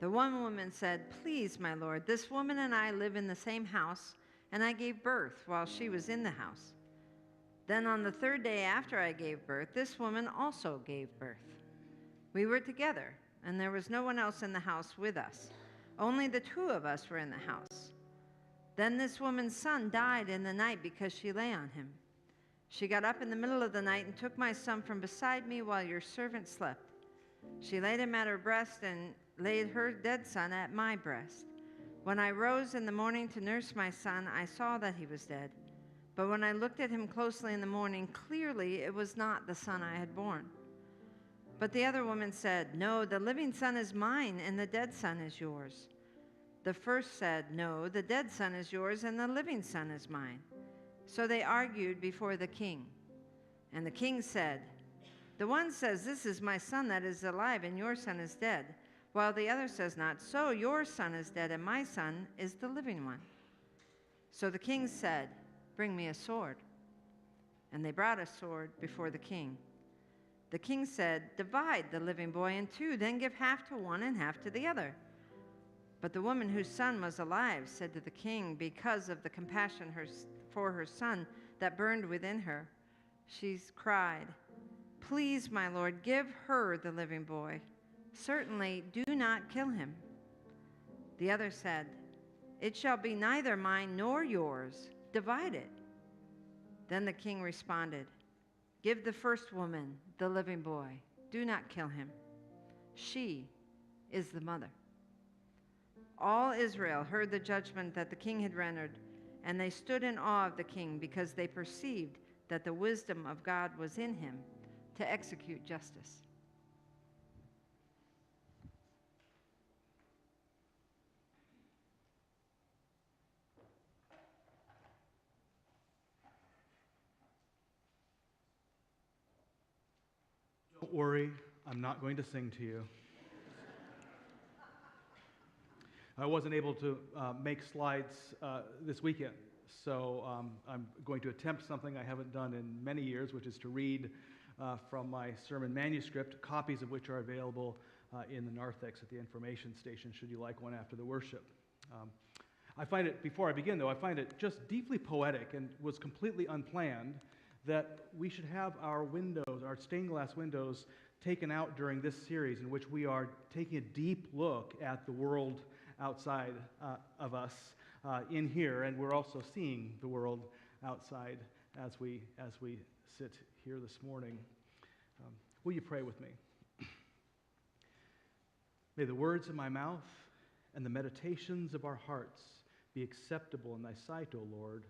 The one woman said, "Please, my lord, this woman and I live in the same house, and I gave birth while she was in the house. Then on the third day after I gave birth, this woman also gave birth. We were together, and there was no one else in the house with us. Only the two of us were in the house. Then this woman's son died in the night because she lay on him. She got up in the middle of the night and took my son from beside me while your servant slept. She laid him at her breast and laid her dead son at my breast. When I rose in the morning to nurse my son, I saw that he was dead. But when I looked at him closely in the morning, clearly it was not the son I had born." But the other woman said, "No, the living son is mine, and the dead son is yours." The first said, "No, the dead son is yours, and the living son is mine." So they argued before the king. And the king said, "The one says, 'This is my son that is alive, and your son is dead,' while the other says, 'Not so, your son is dead, and my son is the living one.'" So the king said, "Bring me a sword." And they brought a sword before the king. The king said, "Divide the living boy in two, then give half to one and half to the other." But the woman whose son was alive said to the king, because of the compassion for her son that burned within her, she cried, "Please, my lord, give her the living boy. Certainly do not kill him." The other said, "It shall be neither mine nor yours. Divide it." Then the king responded, "Give the first woman the living boy. Do not kill him. She is the mother." All Israel heard the judgment that the king had rendered, and they stood in awe of the king because they perceived that the wisdom of God was in him to execute justice. Don't worry, I'm not going to sing to you. I wasn't able to make slides this weekend, so I'm going to attempt something I haven't done in many years, which is to read from my sermon manuscript, copies of which are available in the narthex at the information station, should you like one after the worship. I find it, before I begin though, I find it just deeply poetic and was completely unplanned that we should have our windows, our stained glass windows, taken out during this series in which we are taking a deep look at the world outside of us in here, and we're also seeing the world outside as we sit here this morning. Will you pray with me? May the words of my mouth and the meditations of our hearts be acceptable in thy sight, O Lord,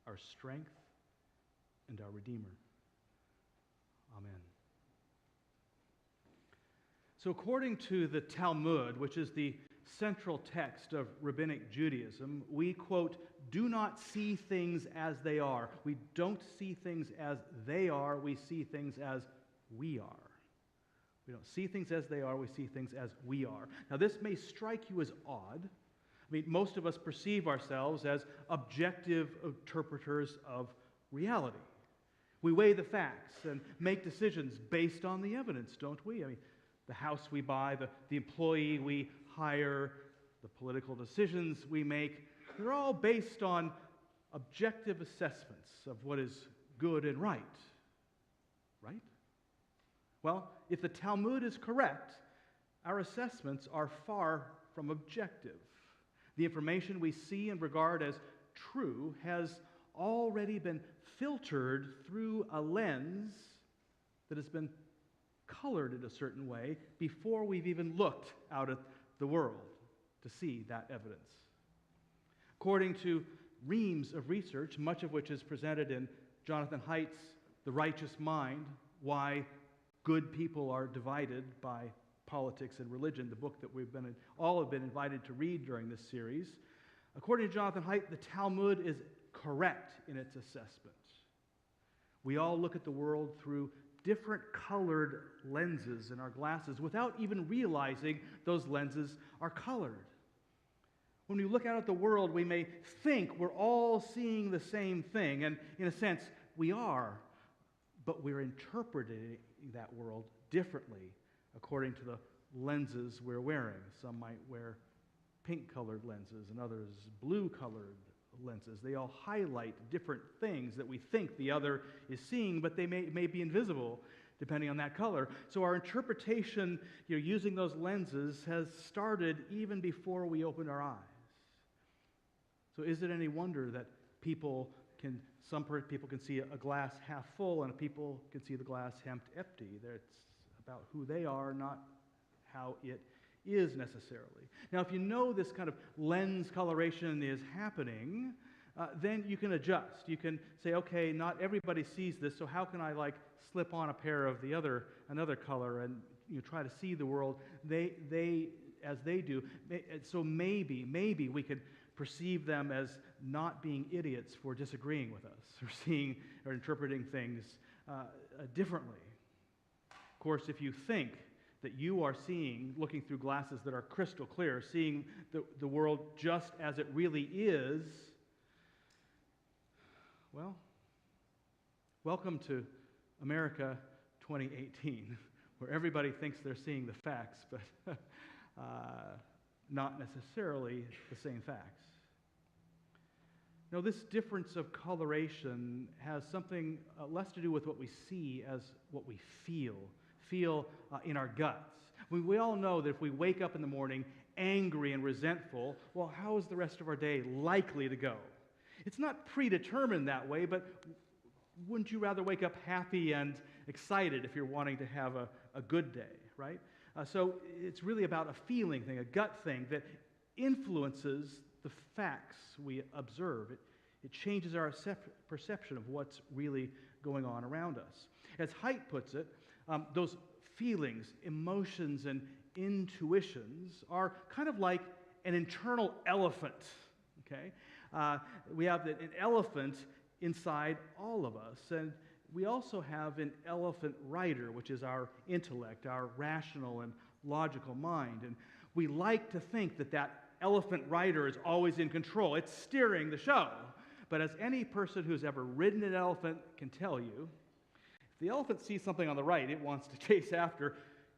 our strength and our Redeemer. Amen. So according to the Talmud, which is the central text of rabbinic Judaism, we, quote, do not see things as they are. We don't see things as they are. We see things as we are. We don't see things as they are. We see things as we are. Now, this may strike you as odd. I mean, most of us perceive ourselves as objective interpreters of reality. We weigh the facts and make decisions based on the evidence, don't we? I mean, the house we buy, the employee we hire, the political decisions we make, they're all based on objective assessments of what is good and right. Right? Well, if the Talmud is correct, our assessments are far from objective. The information we see and regard as true has already been filtered through a lens that has been colored in a certain way before we've even looked out at the world to see that evidence. According to reams of research, much of which is presented in Jonathan Haidt's The Righteous Mind, Why Good People Are Divided by Politics and Religion, the book that we've all have been invited to read during this series. According to Jonathan Haidt, the Talmud is correct in its assessment. We all look at the world through different colored lenses in our glasses without even realizing those lenses are colored. When we look out at the world, we may think we're all seeing the same thing, and in a sense, we are, but we're interpreting that world differently according to the lenses we're wearing. Some might wear pink-colored lenses and others blue-colored lenses. They all highlight different things that we think the other is seeing, but they may be invisible depending on that color. So our interpretation, using those lenses has started even before we opened our eyes. So is it any wonder that some people can see a glass half full and people can see the glass half empty? It's about who they are, not how it is necessarily. Now, if you know this kind of lens coloration is happening, then you can adjust. You can say, okay, not everybody sees this, so how can I slip on a pair of another color and try to see the world as they do? So maybe we could perceive them as not being idiots for disagreeing with us or interpreting things differently. Of course, if you think that you are looking through glasses that are crystal clear, seeing the world just as it really is, well, welcome to America 2018, where everybody thinks they're seeing the facts, but not necessarily the same facts. Now, this difference of coloration has something less to do with what we see as what we feel in our guts. We all know that if we wake up in the morning angry and resentful, well, how is the rest of our day likely to go? It's not predetermined that way, but wouldn't you rather wake up happy and excited if you're wanting to have a good day, right? So it's really about a feeling thing, a gut thing that influences the facts we observe. It changes our perception of what's really going on around us. As Haidt puts it, those feelings, emotions, and intuitions are kind of like an internal elephant, okay? We have an elephant inside all of us, and we also have an elephant rider, which is our intellect, our rational and logical mind. And we like to think that elephant rider is always in control. It's steering the show. But as any person who's ever ridden an elephant can tell you, if the elephant sees something on the right it wants to chase after,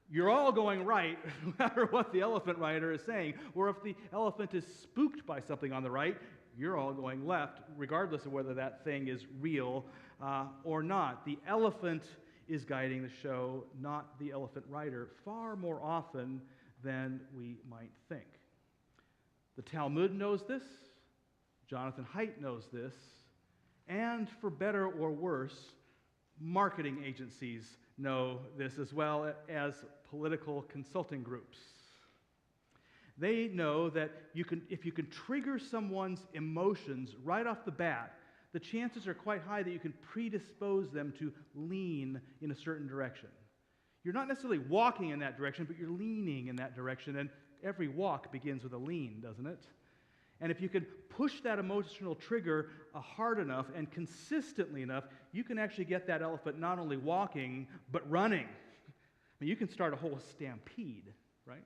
you're all going right, no matter what the elephant rider is saying. Or if the elephant is spooked by something on the right, you're all going left, regardless of whether that thing is real or not. The elephant is guiding the show, not the elephant rider, far more often than we might think. The Talmud knows this. Jonathan Haidt knows this. And for better or worse, marketing agencies know this, as well as political consulting groups. They know that if you can trigger someone's emotions right off the bat, the chances are quite high that you can predispose them to lean in a certain direction. You're not necessarily walking in that direction, but you're leaning in that direction, and every walk begins with a lean, doesn't it? And if you can push that emotional trigger hard enough and consistently enough, you can actually get that elephant not only walking, but running. I mean, you can start a whole stampede, right?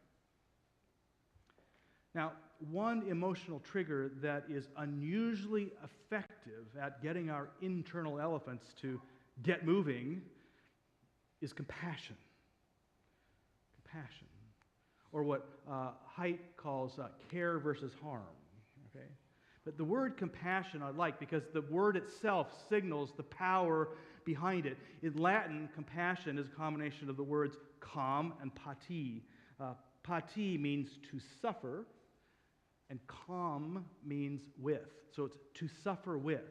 Now, one emotional trigger that is unusually effective at getting our internal elephants to get moving is compassion. Compassion. Or what Haidt calls care versus harm. Okay? But the word compassion I like because the word itself signals the power behind it. In Latin, compassion is a combination of the words com and pati. Pati means to suffer, and com means with. So it's to suffer with,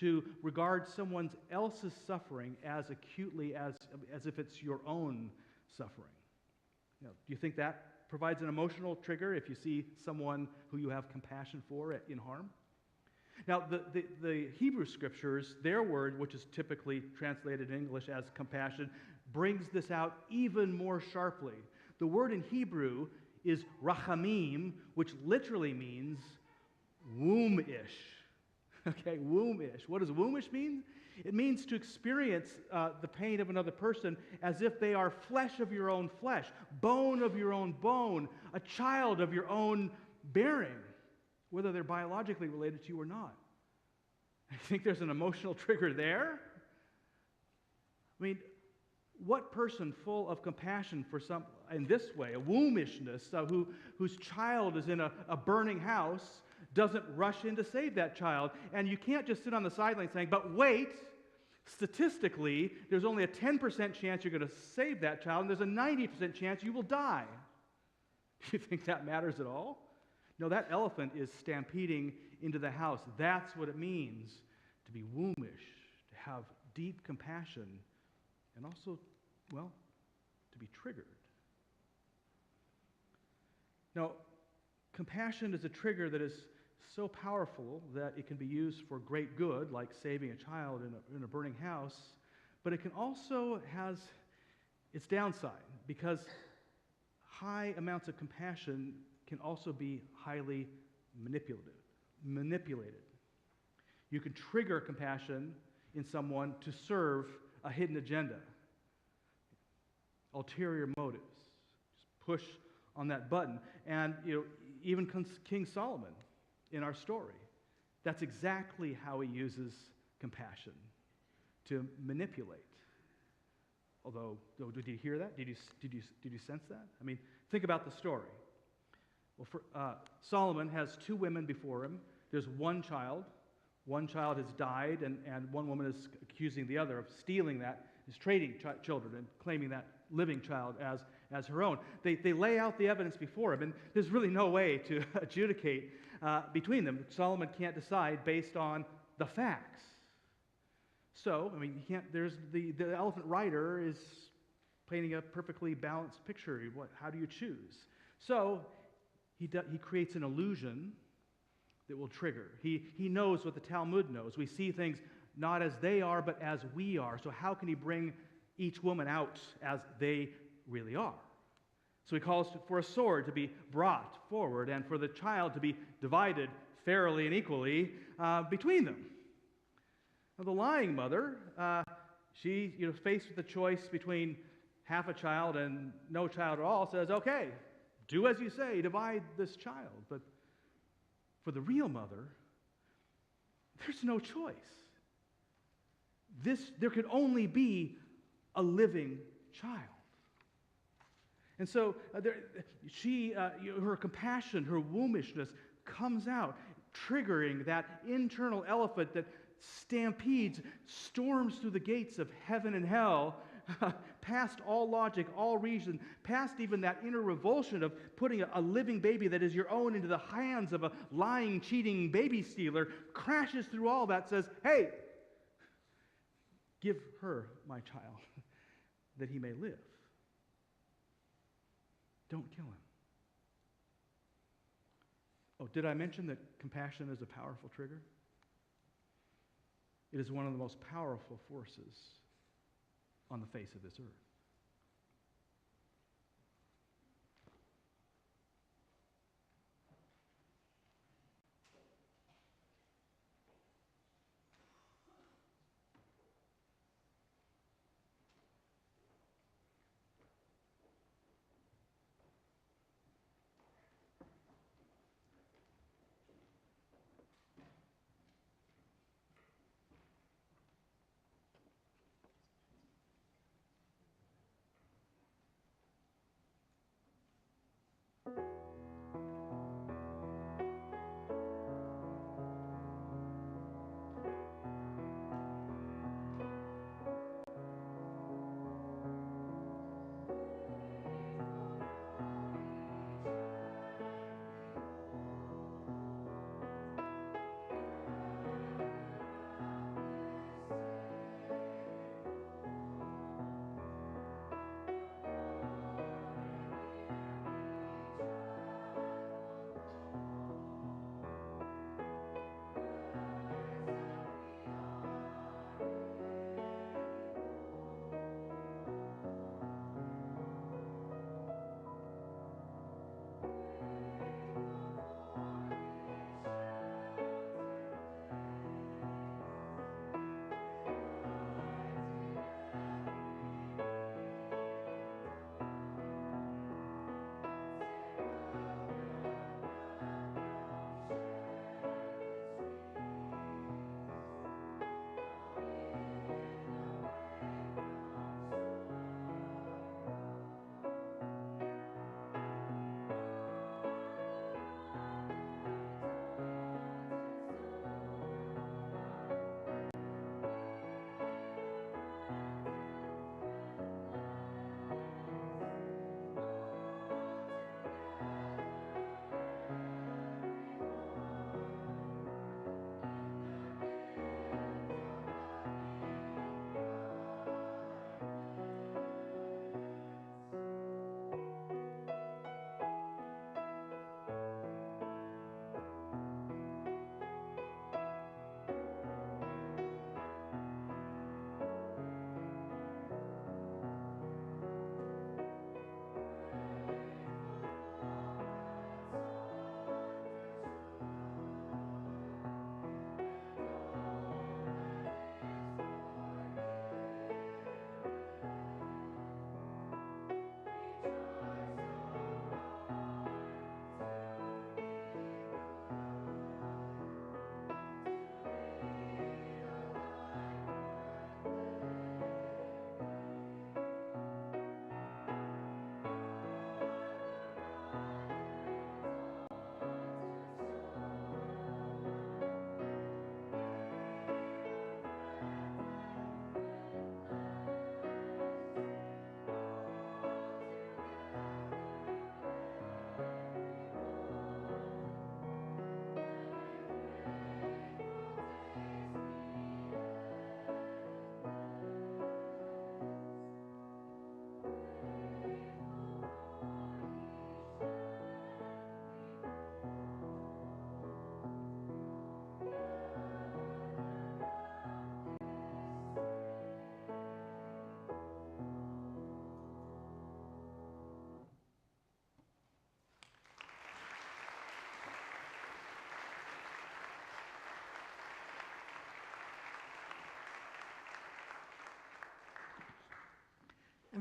to regard someone else's suffering as acutely as if it's your own suffering. Do you think that provides an emotional trigger if you see someone who you have compassion for in harm? Now, the Hebrew Scriptures, their word, which is typically translated in English as compassion, brings this out even more sharply. The word in Hebrew is rachamim, which literally means womb-ish. Okay, womb-ish. What does womb-ish mean? It means to experience the pain of another person as if they are flesh of your own flesh, bone of your own bone, a child of your own bearing, whether they're biologically related to you or not. I think there's an emotional trigger there. I mean, What person full of compassion for some, in this way, a wombishness, whose child is in a burning house, doesn't rush in to save that child? And you can't just sit on the sideline saying, but wait, statistically, there's only a 10% chance you're going to save that child, and there's a 90% chance you will die. Do you think that matters at all? No, that elephant is stampeding into the house. That's what it means to be wombish, to have deep compassion, and also, well, to be triggered. Now, compassion is a trigger that is so powerful that it can be used for great good, like saving a child in a burning house, but it can also has its downside, because high amounts of compassion can also be highly manipulated. You can trigger compassion in someone to serve a hidden agenda, ulterior motives. Just push on that button. And even King Solomon in our story, that's exactly how he uses compassion, to manipulate. Although, did you hear that? Did you sense that? I mean, think about the story. Well, Solomon has two women before him. There's one child. One child has died, and one woman is accusing the other of stealing that, is trading children and claiming that living child as her own. They lay out the evidence before him, and there's really no way to adjudicate between them. Solomon can't decide based on the facts. So, I mean, he can't. There's the elephant rider is painting a perfectly balanced picture. How do you choose? So he creates an illusion that will trigger. He knows what the Talmud knows. We see things not as they are, but as we are. So how can he bring each woman out as they really are? So he calls for a sword to be brought forward and for the child to be divided fairly and equally between them. Now, the lying mother, she, faced with the choice between half a child and no child at all, says, okay, do as you say, divide this child. But for the real mother, there's no choice. There could only be a living child. And so her compassion, her wombishness comes out, triggering that internal elephant that stampedes, storms through the gates of heaven and hell, past all logic, all reason, past even that inner revulsion of putting a living baby that is your own into the hands of a lying, cheating baby stealer, crashes through all that, says, hey, give her my child that he may live. Don't kill him. Oh, did I mention that compassion is a powerful trigger? It is one of the most powerful forces on the face of this earth.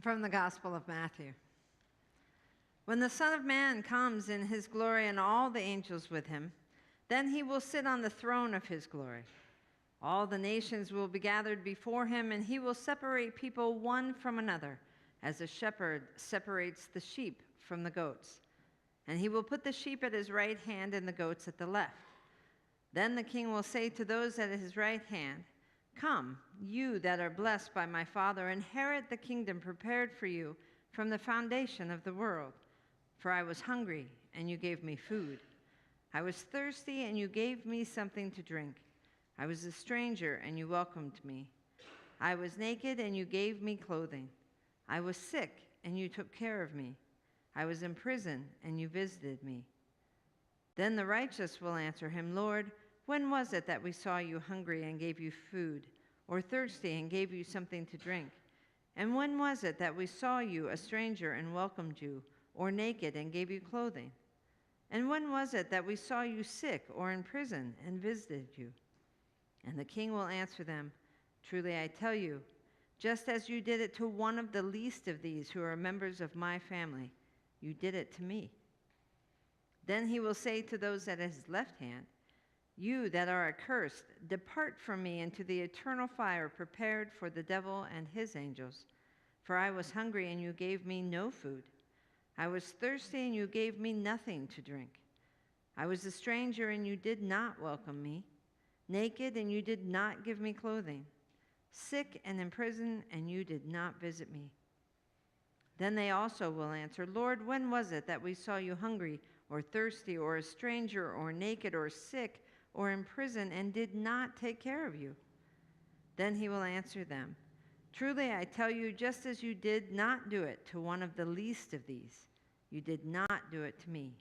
From the Gospel of Matthew. When the Son of Man comes in his glory and all the angels with him, then he will sit on the throne of his glory. All the nations will be gathered before him, and he will separate people one from another, as a shepherd separates the sheep from the goats. And he will put the sheep at his right hand and the goats at the left. Then the king will say to those at his right hand, "Come, you that are blessed by my Father, inherit the kingdom prepared for you from the foundation of the world. For I was hungry, and you gave me food. I was thirsty, and you gave me something to drink. I was a stranger, and you welcomed me. I was naked, and you gave me clothing. I was sick, and you took care of me. I was in prison, and you visited me." Then the righteous will answer him, "Lord, when was it that we saw you hungry and gave you food, or thirsty and gave you something to drink? And when was it that we saw you a stranger and welcomed you, or naked and gave you clothing? And when was it that we saw you sick or in prison and visited you?" And the king will answer them, "Truly I tell you, just as you did it to one of the least of these who are members of my family, you did it to me." Then he will say to those at his left hand, "You that are accursed, depart from me into the eternal fire prepared for the devil and his angels. For I was hungry, and you gave me no food. I was thirsty, and you gave me nothing to drink. I was a stranger, and you did not welcome me. Naked, and you did not give me clothing. Sick and in prison, and you did not visit me." Then they also will answer, "Lord, when was it that we saw you hungry, or thirsty, or a stranger, or naked, or sick, or in prison, and did not take care of you?" Then he will answer them, "Truly I tell you, just as you did not do it to one of the least of these, you did not do it to me.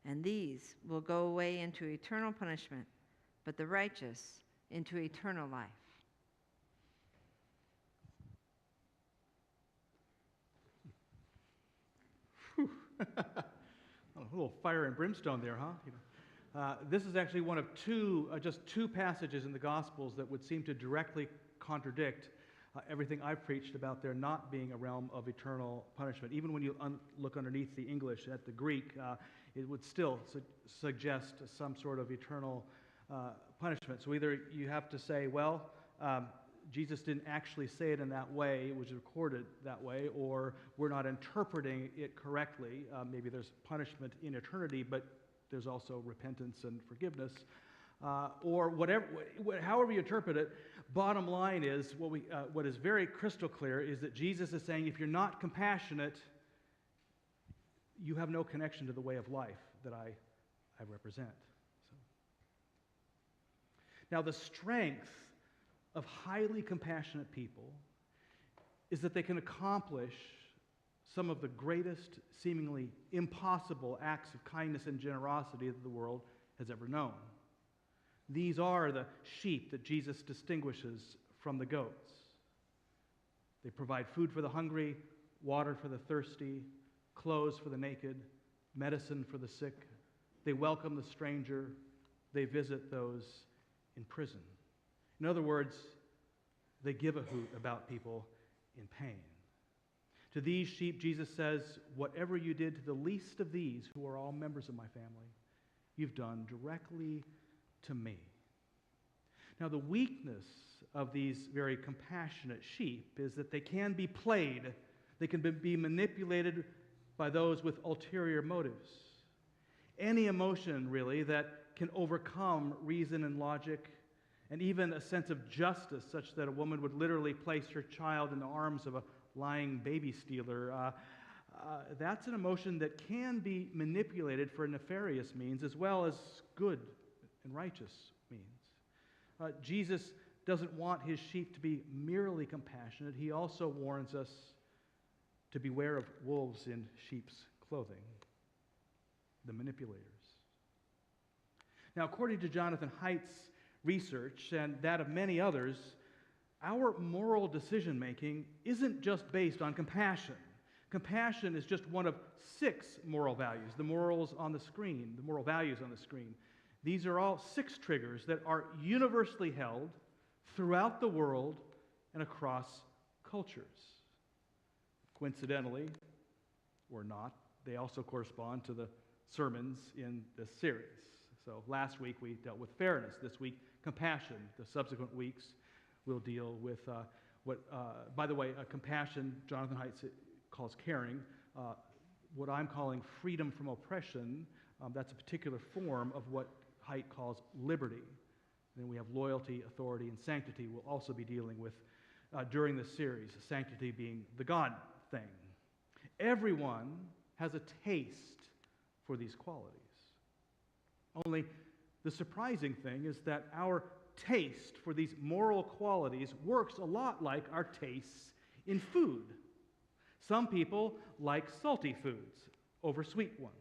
And these will go away into eternal punishment, but the righteous into eternal life." A little fire and brimstone there, huh? This is actually one of just two passages in the Gospels that would seem to directly contradict everything I've preached about there not being a realm of eternal punishment. Even when you look underneath the English at the Greek, it would still suggest some sort of eternal punishment. So either you have to say, well, Jesus didn't actually say it in that way, it was recorded that way, or we're not interpreting it correctly. Maybe there's punishment in eternity, but there's also repentance and forgiveness. Or whatever, however you interpret it, bottom line is, what is very crystal clear is that Jesus is saying, if you're not compassionate, you have no connection to the way of life that I represent. So. Now, the strength of highly compassionate people is that they can accomplish some of the greatest, seemingly impossible acts of kindness and generosity that the world has ever known. These are the sheep that Jesus distinguishes from the goats. They provide food for the hungry, water for the thirsty, clothes for the naked, medicine for the sick. They welcome the stranger. They visit those in prison. In other words, they give a hoot about people in pain. To these sheep, Jesus says, whatever you did to the least of these, who are all members of my family, you've done directly to me. Now, the weakness of these very compassionate sheep is that they can be played. They can be manipulated by those with ulterior motives. Any emotion, really, that can overcome reason and logic, and even a sense of justice, such that a woman would literally place her child in the arms of a lying baby stealer. That's an emotion that can be manipulated for nefarious means as well as good and righteous means. Jesus doesn't want his sheep to be merely compassionate. He also warns us to beware of wolves in sheep's clothing, the manipulators. Now, according to Jonathan Haidt's research and that of many others, our moral decision-making isn't just based on compassion. Compassion is just one of 6 moral values, the morals on the screen, the moral values on the screen. These are all 6 triggers that are universally held throughout the world and across cultures. Coincidentally, or not, they also correspond to the sermons in this series. So last week we dealt with fairness. This week, compassion. The subsequent weeks we'll deal with by the way, compassion, Jonathan Haidt calls caring. What I'm calling freedom from oppression, that's a particular form of what Haidt calls liberty. And then we have loyalty, authority, and sanctity we'll also be dealing with during this series, sanctity being the God thing. Everyone has a taste for these qualities. Only the surprising thing is that our taste for these moral qualities works a lot like our tastes in food. Some people like salty foods over sweet ones.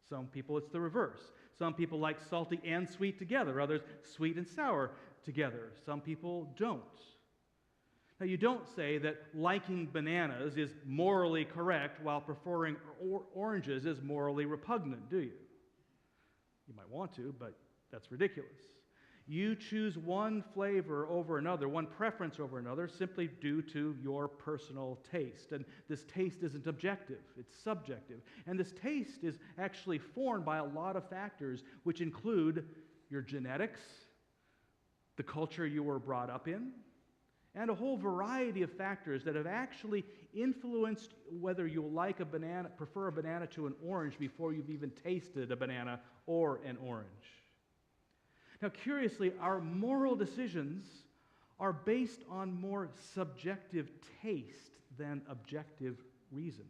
Some people it's the reverse. Some people like salty and sweet together. Others sweet and sour together. Some people don't. Now, you don't say that liking bananas is morally correct while preferring oranges is morally repugnant, do you? You might want to, but that's ridiculous. You choose one flavor over another, one preference over another, simply due to your personal taste. And this taste isn't objective, it's subjective. And this taste is actually formed by a lot of factors, which include your genetics, the culture you were brought up in, and a whole variety of factors that have actually influenced whether you like a banana, prefer a banana to an orange before you've even tasted a banana or an orange. Now, curiously, our moral decisions are based on more subjective taste than objective reason.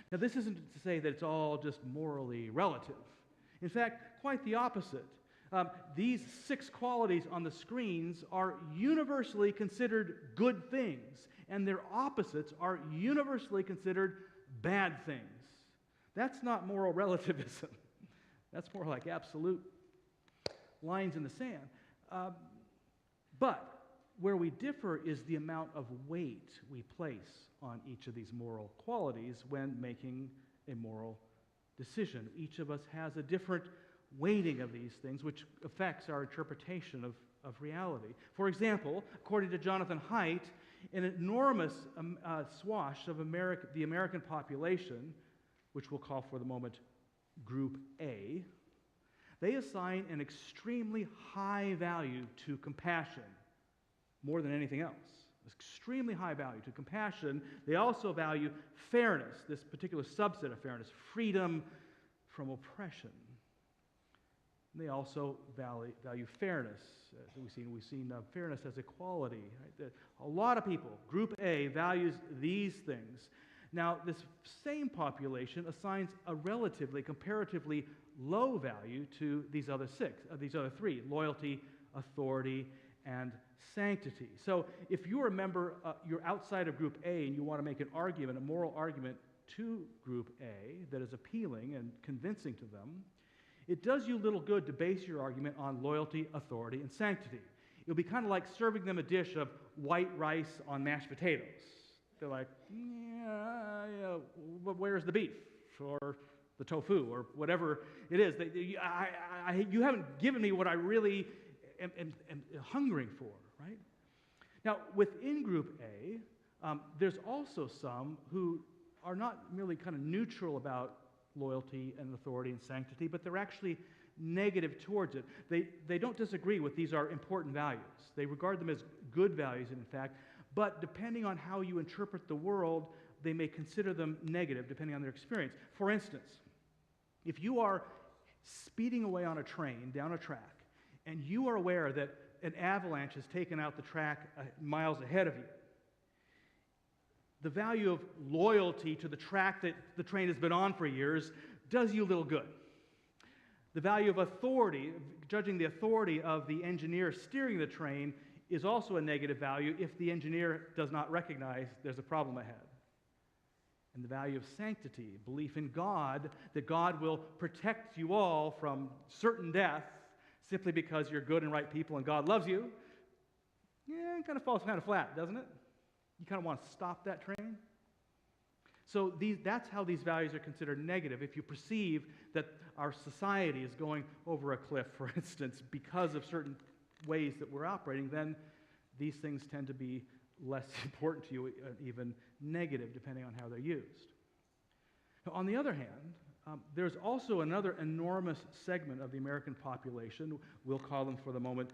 Now, this isn't to say that it's all just morally relative. In fact, quite the opposite. These 6 qualities on the screens are universally considered good things, and their opposites are universally considered bad things. That's not moral relativism. That's more like absolute lines in the sand. But where we differ is the amount of weight we place on each of these moral qualities when making a moral decision. Each of us has a different weighting of these things, which affects our interpretation of reality. For example, according to Jonathan Haidt, an enormous swath of the American population, which we'll call for the moment Group A, they assign an extremely high value to compassion, more than anything else. Extremely high value to compassion. They also value fairness, this particular subset of fairness, freedom from oppression. And they also value fairness. We've seen fairness as equality. Right? A lot of people, Group A, values these things. Now, this same population assigns a comparatively low value to these other 3, loyalty, authority, and sanctity. So if you're a member, you're outside of Group A and you want to make a moral argument to Group A that is appealing and convincing to them, it does you little good to base your argument on loyalty, authority, and sanctity. It'll be kind of like serving them a dish of white rice on mashed potatoes. They're like, yeah, but where's the beef or the tofu or whatever it is? You haven't given me what I really am hungering for, right? Now, within Group A, there's also some who are not merely kind of neutral about loyalty and authority and sanctity, but they're actually negative towards it. They don't disagree with these are important values. They regard them as good values, in fact, but depending on how you interpret the world, they may consider them negative, depending on their experience. For instance, if you are speeding away on a train down a track, and you are aware that an avalanche has taken out the track miles ahead of you, the value of loyalty to the track that the train has been on for years does you little good. The value of authority, judging the authority of the engineer steering the train, is also a negative value if the engineer does not recognize there's a problem ahead. And the value of sanctity, belief in God, that God will protect you all from certain death simply because you're good and right people and God loves you, it kind of falls kind of flat, doesn't it? You kind of want to stop that train. So that's how these values are considered negative. If you perceive that our society is going over a cliff, for instance, because of certain ways that we're operating, then these things tend to be less important to you, even negative, depending on how they're used. Now, on the other hand, there's also another enormous segment of the American population, we'll call them for the moment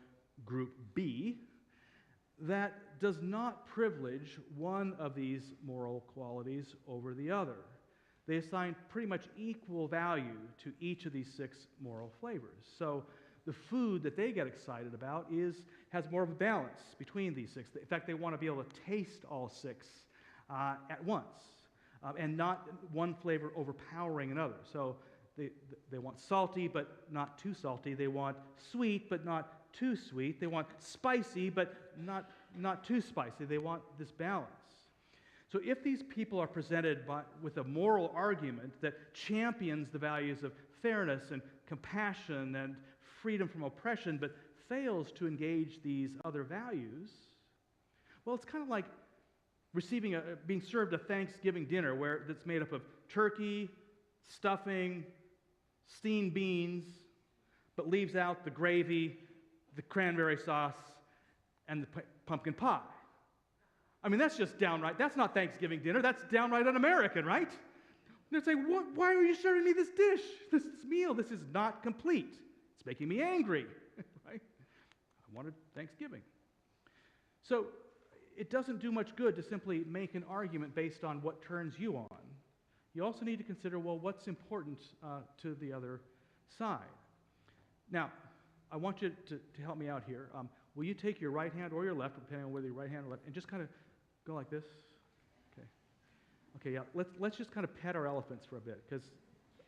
Group B, that does not privilege one of these moral qualities over the other. They assign pretty much equal value to each of these 6 moral flavors. So the food that they get excited about has more of a balance between these 6. In fact, they want to be able to taste all 6 at once, and not one flavor overpowering another. So they want salty, but not too salty. They want sweet, but not too sweet. They want spicy, but not too spicy. They want this balance. So if these people are presented with a moral argument that champions the values of fairness and compassion and freedom from oppression, but fails to engage these other values, well, it's kind of like being served a Thanksgiving dinner that's made up of turkey, stuffing, steamed beans, but leaves out the gravy, the cranberry sauce, and the pumpkin pie. I mean, that's not Thanksgiving dinner, that's downright un-American, right? They're saying, why are you serving me this dish, this meal? This is not complete. It's making me angry, right? I wanted Thanksgiving. So it doesn't do much good to simply make an argument based on what turns you on. You also need to consider, well, what's important to the other side. Now, I want you to help me out here. Will you take your right hand or your left, depending on whether your right hand or left, and just kind of go like this? Okay, yeah. Let's just kind of pet our elephants for a bit, because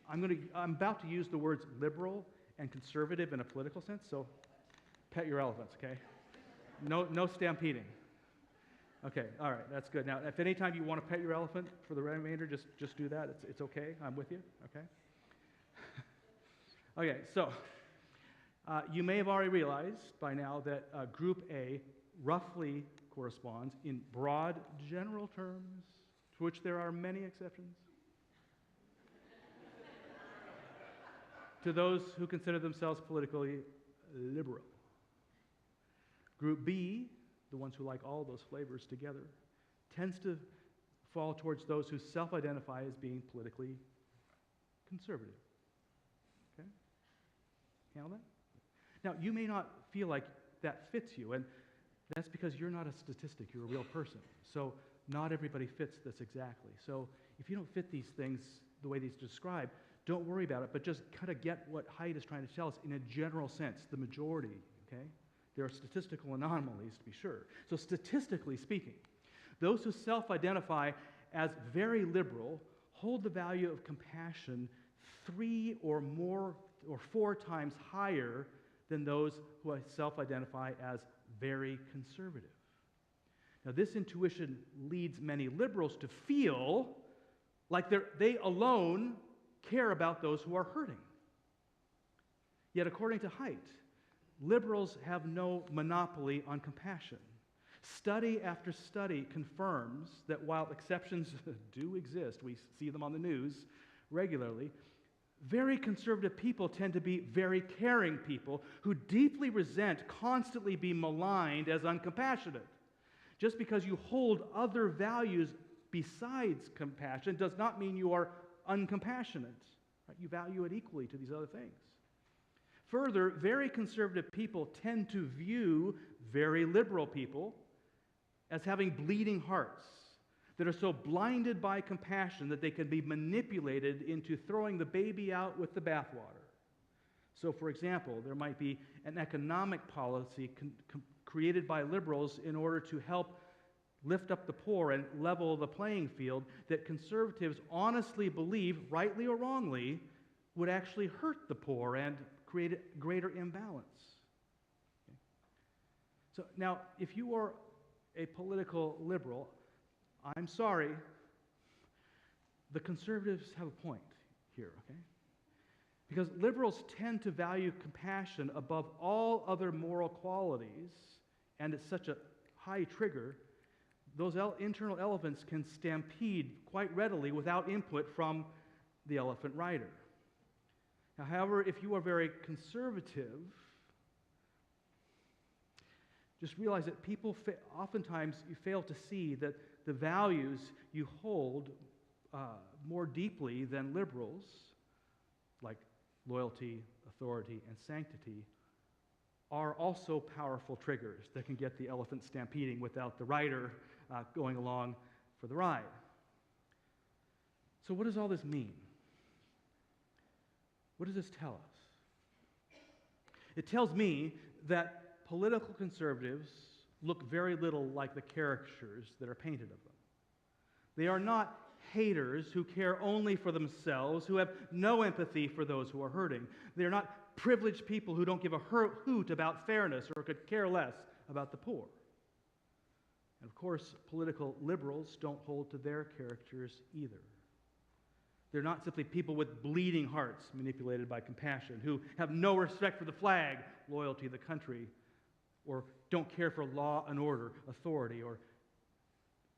I'm about to use the words liberal and conservative in a political sense. So, pet your elephants, okay? No stampeding. Okay, all right, that's good. Now, if any time you want to pet your elephant for the remainder, just do that. It's okay. I'm with you. Okay. Okay, so. You may have already realized by now that Group A roughly corresponds, in broad general terms, to which there are many exceptions, to those who consider themselves politically liberal. Group B, the ones who like all those flavors together, tends to fall towards those who self-identify as being politically conservative. Okay? Handle that? Now, you may not feel like that fits you, and that's because you're not a statistic, you're a real person. So not everybody fits this exactly. So if you don't fit these things the way these describe, don't worry about it, but just kind of get what Haidt is trying to tell us in a general sense, the majority, okay? There are statistical anomalies, to be sure. So statistically speaking, those who self-identify as very liberal hold the value of compassion 3 or 4 times higher than those who self-identify as very conservative. Now, this intuition leads many liberals to feel like they alone care about those who are hurting. Yet, according to Haidt, liberals have no monopoly on compassion. Study after study confirms that while exceptions do exist, we see them on the news regularly, very conservative people tend to be very caring people who deeply resent constantly being maligned as uncompassionate. Just because you hold other values besides compassion does not mean you are uncompassionate. Right? You value it equally to these other things. Further, very conservative people tend to view very liberal people as having bleeding hearts that are so blinded by compassion that they can be manipulated into throwing the baby out with the bathwater. So, for example, there might be an economic policy created by liberals in order to help lift up the poor and level the playing field that conservatives honestly believe, rightly or wrongly, would actually hurt the poor and create a greater imbalance. Okay. So now, if you are a political liberal, I'm sorry, the conservatives have a point here, okay? Because liberals tend to value compassion above all other moral qualities, and it's such a high trigger, those internal elephants can stampede quite readily without input from the elephant rider. Now, however, if you are very conservative, just realize that people oftentimes you fail to see that the values you hold more deeply than liberals, like loyalty, authority, and sanctity, are also powerful triggers that can get the elephant stampeding without the rider going along for the ride. So what does all this mean? What does this tell us? It tells me that political conservatives look very little like the caricatures that are painted of them. They are not haters who care only for themselves, who have no empathy for those who are hurting. They are not privileged people who don't give a hoot about fairness or could care less about the poor. And of course, political liberals don't hold to their caricatures either. They're not simply people with bleeding hearts manipulated by compassion, who have no respect for the flag, loyalty to the country, or don't care for law and order, authority, or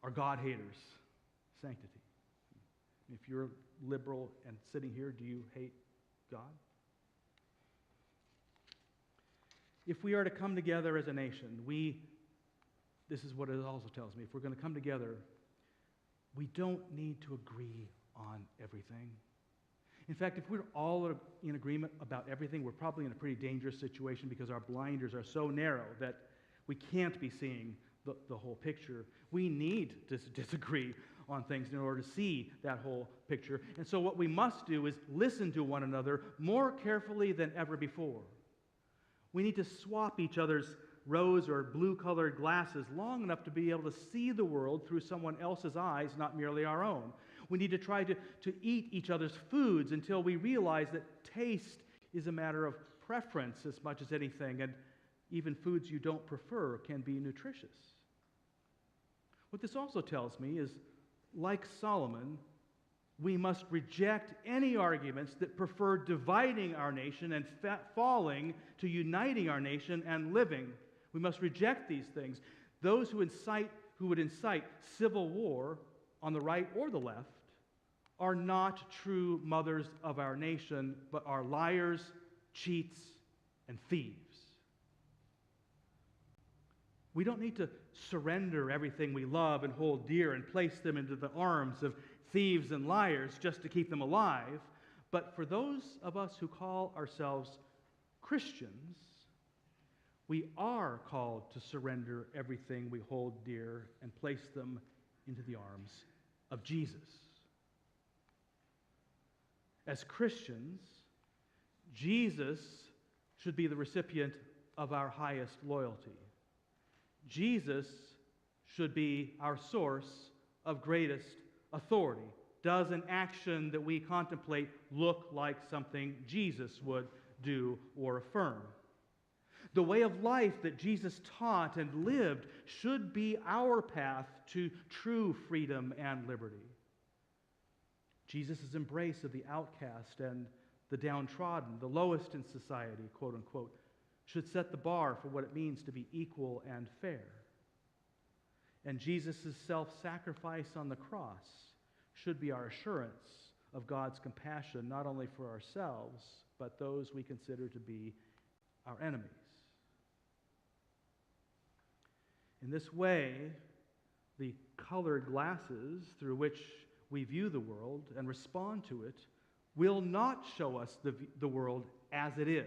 are God haters, sanctity. If you're liberal and sitting here, do you hate God? If we are to come together as a nation, this is what it also tells me, if we're going to come together, we don't need to agree on everything. In fact, if we're all in agreement about everything, we're probably in a pretty dangerous situation because our blinders are so narrow that we can't be seeing the whole picture. We need to disagree on things in order to see that whole picture. And so what we must do is listen to one another more carefully than ever before. We need to swap each other's rose or blue-colored glasses long enough to be able to see the world through someone else's eyes, not merely our own. We need to try to eat each other's foods until we realize that taste is a matter of preference as much as anything, and even foods you don't prefer can be nutritious. What this also tells me is, like Solomon, we must reject any arguments that prefer dividing our nation and falling to uniting our nation and living. We must reject these things. Those who would incite civil war on the right or the left are not true mothers of our nation, but are liars, cheats, and thieves. We don't need to surrender everything we love and hold dear and place them into the arms of thieves and liars just to keep them alive. But for those of us who call ourselves Christians, we are called to surrender everything we hold dear and place them into the arms of Jesus. As Christians, Jesus should be the recipient of our highest loyalty. Jesus should be our source of greatest authority. Does an action that we contemplate look like something Jesus would do or affirm? The way of life that Jesus taught and lived should be our path to true freedom and liberty. Jesus' embrace of the outcast and the downtrodden, the lowest in society, quote unquote, should set the bar for what it means to be equal and fair. And Jesus' self-sacrifice on the cross should be our assurance of God's compassion, not only for ourselves, but those we consider to be our enemies. In this way, the colored glasses through which we view the world and respond to it will not show us the world as it is.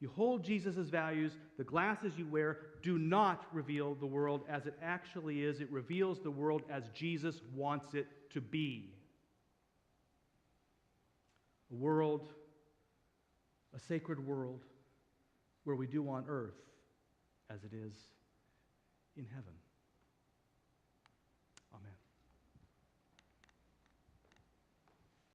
You hold Jesus' values, the glasses you wear do not reveal the world as it actually is. It reveals the world as Jesus wants it to be. A world, a sacred world, where we do on earth as it is in heaven. Amen.